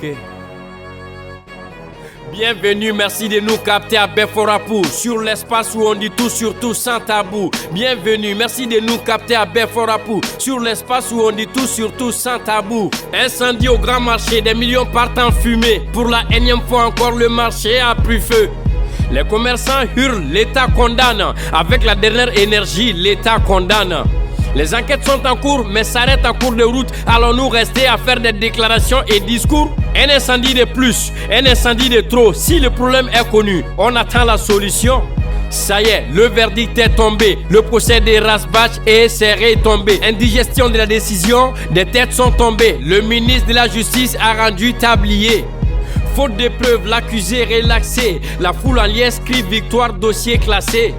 Ok. Bienvenue, merci de nous capter à Beforapou, sur l'espace où on dit tout sur tout sans tabou. Bienvenue, merci de nous capter à Beforapou, sur l'espace où on dit tout sur tout sans tabou. Incendie au grand marché, des millions partent en fumée. Pour la énième fois encore, le marché a pris feu. Les commerçants hurlent, l'État condamne. Avec la dernière énergie, l'État condamne. Les enquêtes sont en cours, mais s'arrêtent en cours de route. Allons-nous rester à faire des déclarations et discours? Un incendie de plus, un incendie de trop. Si le problème est connu, on attend la solution. Ça y est, le verdict est tombé. Le procès des Rasbach est serré tombé. Indigestion de la décision, des têtes sont tombées. Le ministre de la Justice a rendu tablier. Faute de preuves, l'accusé relaxé. La foule en liesse crie victoire, dossier classé.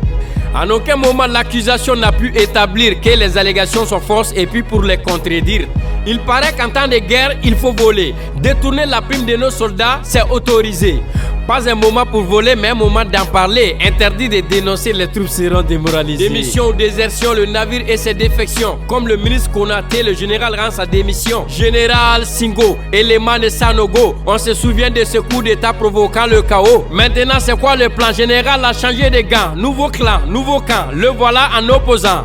En aucun moment l'accusation n'a pu établir que les allégations sont fausses et puis pour les contredire. Il paraît qu'en temps de guerre, il faut voler. Détourner la prime de nos soldats, c'est autorisé. Pas un moment pour voler, mais un moment d'en parler. Interdit de dénoncer, les troupes seront démoralisées. Démission ou désertion, le navire et ses défections. Comme le ministre Konaté, le général rend sa démission. Général Singo, élément de Sanogo. On se souvient de ce coup d'état provoquant le chaos. Maintenant, c'est quoi le plan? Général a changé de gants. Nouveau clan, nouveau camp, le voilà en opposant.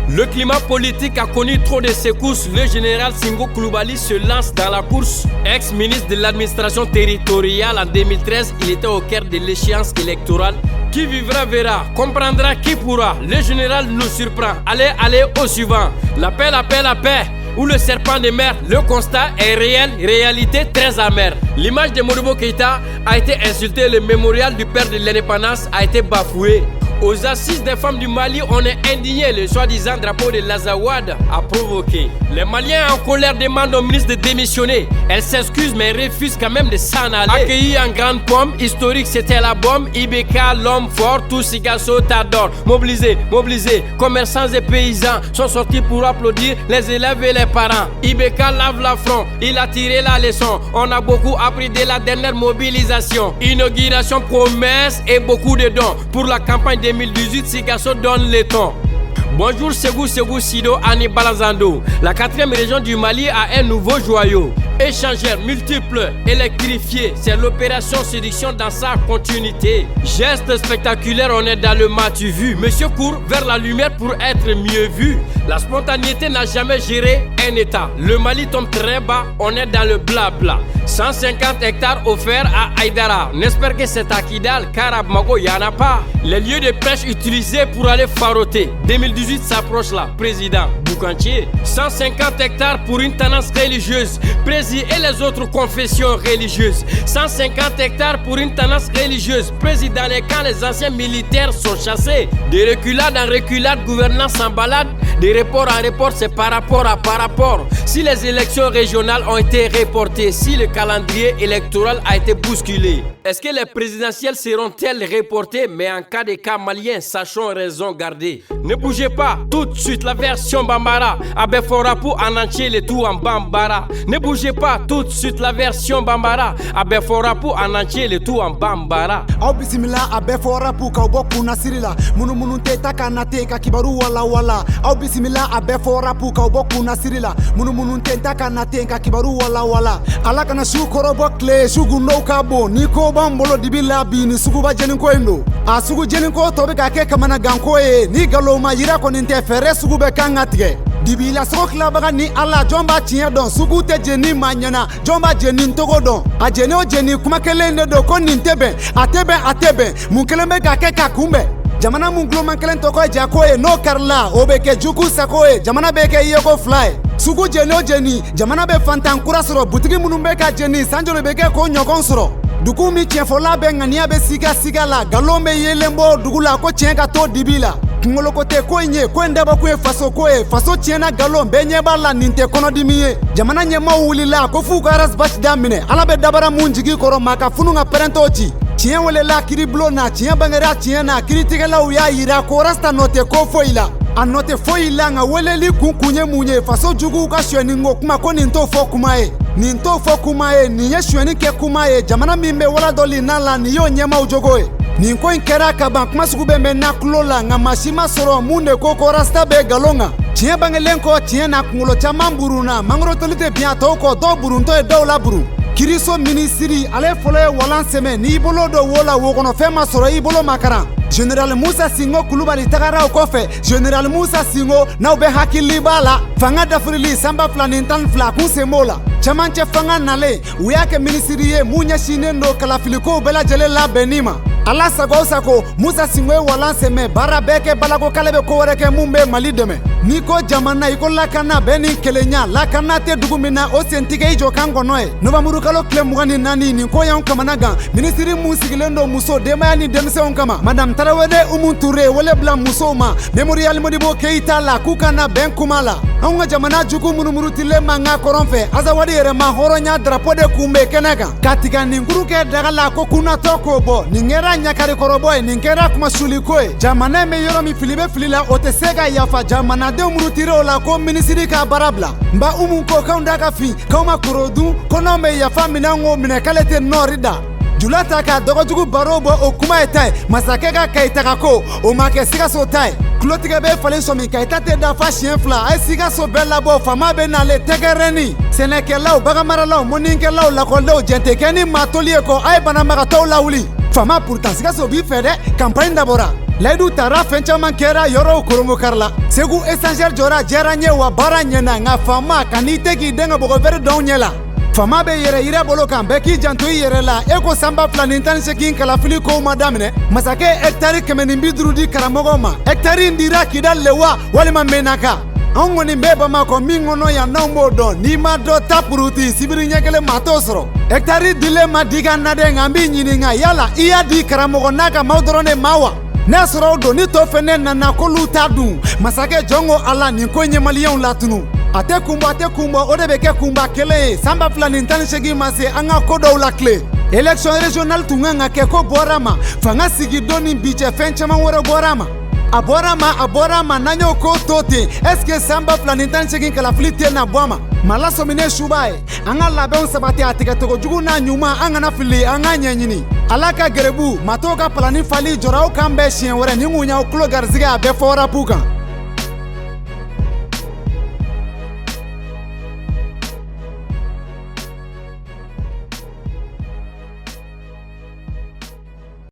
Le climat politique a connu trop de secousses. Le général Singo Koulibaly se lance dans la course. Ex-ministre de l'administration territoriale en 2013, il était au cœur de l'échéance électorale. Qui vivra verra, comprendra qui pourra. Le général nous surprend. Allez au suivant. La paix, ou le serpent de mer. Le constat est réel, réalité très amère. L'image de Modibo Keïta a été insultée. Le mémorial du père de l'indépendance a été bafoué. Aux assises des femmes du Mali, on est indigné. Le soi-disant drapeau de l'Azawad a provoqué. Les Maliens en colère demandent au ministre de démissionner. Elle s'excuse mais refuse quand même de s'en aller. Accueilli en grande pomme, historique c'était la bombe. IBK, l'homme fort, tous Sigasso t'adore. Mobilisés, commerçants et paysans sont sortis pour applaudir les élèves et les parents. IBK lave l'affront, il a tiré la leçon. On a beaucoup appris de la dernière mobilisation. Inauguration, promesse et beaucoup de dons. Pour la campagne 2018, Sigasso donne le ton. Bonjour Ségou Sido Ani Balazando. La 4e région du Mali a un nouveau joyau. Échangeurs multiples, électrifiés. C'est l'opération séduction dans sa continuité. Geste spectaculaire, on est dans le matu vu. Monsieur court vers la lumière pour être mieux vu. La spontanéité n'a jamais géré un état. Le Mali tombe très bas, on est dans le blabla. 150 hectares offerts à Aïdara. N'espère que c'est à Kidal, car à Bamako y'en a pas. Les lieux de pêche utilisés pour aller faroter. 2018 s'approche là, président Boukantier. 150 hectares pour une tendance religieuse. Président et les autres confessions religieuses. 150 hectares pour une tendance religieuse. Président les camps, les anciens militaires sont chassés. Des reculades en reculades, gouvernance en balade. Des reports en report, c'est par rapport à par rapport. Si les élections régionales ont été reportées, si le calendrier électoral a été bousculé, est-ce que les présidentielles seront-elles reportées? Mais en cas de cas malien, sachons raison garder. Ne bougez pas, tout de suite la version Bambara. À Beforapou en entier, le tout en Bambara. Ne bougez pas, tout de suite la version Bambara. À Beforapou en entier, le tout en Bambara. Au bisimila à Beforapou, Kauboku Nasirila. Munu teta kanate kakibaru wala wala. Au bisimila à Beforapou, Kauboku Nasirila. Munu teta kanate kakibaru wala wala. Alakana shu korobokle, shugu no kabo. Niko bambolo dibila bini suguba jeninko endo. A sugu jeninko tobe kake kamana ganko e. Ni galoma yira koninte fere sugube kangatge. Dibila sokla baga ni ala jomba tiye don sugu te jeni manyana jomba jeni ntogo don a jeni o jeni kuma kele ne do ko nintebe atebe munkeleme kake kakumbe jamana munglo mankelen toko jako e no karla obeke juku sako e jamana beke yego fly sugu jeni o jeni jamana be fantan kura soro butigi munumbe ka jeni sanjolo beke ko nyokon soro duku mi tienfola be ngania be siga la galombe yelembo dugula ko tienka to dibila ngolo kote ko nye ko ndaba ko faso tiena galon benye bala ninte kono dimiye jamana nyema wulila ko fu garas bash damine ala be dabara munjigi koro maka fununga parentoti tien wele la kiri blona tien bangara tien na kritika la uya ira ko rasta note ko foila anote foila nga wele li kunkunye munye faso jugu ka shweni ngo kuma ko ninto fo kuma e ni ye shweni ke kuma e jamana mimbe wala doli nala ni yo nyema ujogoe Nin ko inkera kaban kuma sugu be mena kulola nga mashima soro munde koko rasta be galonga tiye bangelen ko tiye na kungulo chaman buruna mangoro tolite biya to ko do burun to e dawla burun Kiriso ministiri ale folo ye walan sɛmɛ n'i bolo do wo la wo kɔnɔ fɛn ma sɔrɔ i bolo makaran General Musa Singo Kulubali tagara o kɔfɛ General Musa Singo n'aw bɛ hakili b'a la fanga dafurili sanba 2 ni 12 kun sen b'o la cɛmancɛ fanga nalen u y'a kɛ minisiri ye mun ɲɛsinnen do kalafiliko bɛɛ lajɛlen labɛnni ma ala sago o sago Musa Singo ye walan sɛmɛ baara bɛɛ kɛ balako k'ale bɛ ko wɛrɛ kɛ mun bɛ Mali dɛmɛ n'i ko jamana i ko lakana bɛɛ ni kelenya lakana tɛ dugu min na o sentigɛ i jɔ kan kɔnɔ ye novamburu kalo tile 24 nin ko y'anw kamana gan minisiri mun sigilen do muso denbaya ni denmisɛnw kama madame Tarawele Umu Ture wele bila musow ma Memorial Modibo Keita la k'u kana bɛn kuma la anw ka jamana jugu munumurutilen man ka kɔrɔn fɛ Azawadi yɛrɛ ma hɔrɔnya drapeau de kun bɛ kɛnɛ kan ka tiga nin kuru kɛ daga la ko kunnatɔ k'o bɔ nin kɛra ɲakari kɔrɔbɔ ye nin kɛra kuma suliko ye jamana bɛ yɔrɔ min fili bɛ fili la o tɛ se ka yafa jamanadenw murutirew la ko minisiri ka baara bila nba Umu ko k'anw da ka fin k'anw ma koro dun ko n'anw bɛ yafa minɛ ko minɛ k'ale tɛ nɔɔri da jula ta ka dɔgɔjugu baro bɔ o kuma ye ta ye masakɛ ka Kayita ko o ma kɛ Sikaso ta ye kulotigɛ bɛ falen sɔmi Kayita tɛ dafa siɲɛ 2 a ye Sikaso bɛɛ labɔ fama bɛ n'ale tɛgɛrɛni sɛnɛkɛlaw baganmaralaw mɔnikɛlaw lakɔlidenw jɛn tɛ kɛ ni maa toli ye kɔ a ye banabagatɔw lawuli fama pourtant Sikaso b'i fɛ dɛ campagne dabɔra layidu tara fɛn caman kɛra yɔrɔw korongo karila Segu essentiel jɔra jɛra ɲɛ wa baara ɲɛna nka fama kan'i tɛ k'i den ka bɔgɔ wɛrɛ dɔn ɲɛ la fama bɛ yɛrɛ yira bolo kan bɛɛ k'i janto i yɛrɛ la e ko sanba 2 ni 18 kalafili kow ma daminɛ masakɛ hectare 150 di karamɔgɔw ma hectare in dira Kidali le wa walima Menaka anw kɔni bɛ Bamakɔ min kɔnɔ yan n'anw b'o dɔn n'i ma dɔ ta puruti sibiri ɲɛ kelen maa t'o sɔrɔ hectare dilen ma di ka na dɛ nka n b'i ɲininka yala i y'a di karamɔgɔ n'a ka maaw dɔrɔn de ma wa n'a sɔrɔ o don ni tɔ fɛnɛ nana k'olu t'a dun masakɛ jɔn ko ala nin ko ɲɛ maliyɛnw latunu a tɛ kunbɔ o de bɛ kɛ kunba kelen ye sanba 2 ni 18 ma se an ka ko dɔw la tile élection régionale tun kan ka kɛ ko bɔra ma fanga sigi don ni bi cɛ fɛn caman wɛrɛ bɔra ma a bɔra ma n'an y'o ko to ten est ce que sanba 2 ni 18 kalafili tɛ na bɔ a ma mala sɔminen suba ye an ka labɛnw sabati a tigɛtogo jugu n'a ɲuman an kana fili an ka ɲɛɲini ala ka gɛrɛbu matɔw ka palani fali jɔraw kan bɛɛ siɲɛ wɛrɛ ni mun y'aw tulo garisɛgɛ a bɛɛ fɔra pu kan